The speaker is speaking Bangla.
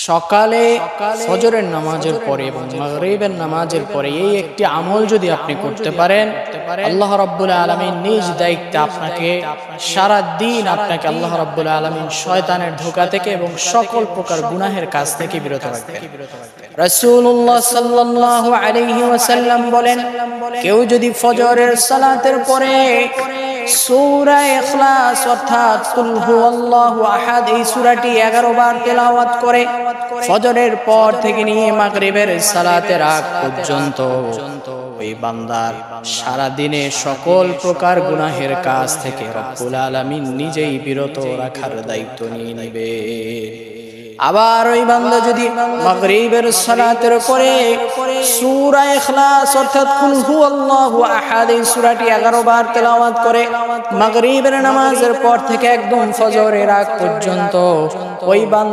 সকালে ফজরের নামাজের পরে এবং মাগরিবের নামাজের পরে এই একটি আমল যদি আপনি করতে পারেন, আল্লাহ রাব্বুল আলামিন নিজ দায়িত্বে আপনাকে সারা দিন আপনাকে আল্লাহ রাব্বুল আলামিন শয়তানের ধোঁকা থেকে এবং সকল প্রকার গুনাহের কাজ থেকে বিরত রাখবেন। রাসূলুল্লাহ সাল্লাল্লাহু আলাইহি ওয়াসাল্লাম বলেন, কেউ যদি ফজরের সালাতের পরে সূরা ইখলাস অর্থাৎ কুল হুয়াল্লাহু আহাদ এই সূরাটি 11 বার তেলাওয়াত করে ফজরের পর থেকে নিয়ে মাগরিবের সালাতের আগ পর্যন্ত, ওই বান্দার সারা দিনে সকল প্রকার গুনাহের কাজ থেকে রব্বুল আলামিন নিজেই বিরত রাখার দায়িত্ব নিয়ে নেবে। আবার ওই বান্দা যদি মাগরিবের সালাতের পরে সূরা ইখলাস অর্থাৎ কুল হুয়াল্লাহু আহাদ এই সূরাটি 11 বার তেলাওয়াত করে মাগরিবের নামাজের পর থেকে একদম ফজরের আগ পর্যন্ত, ওই বান্দা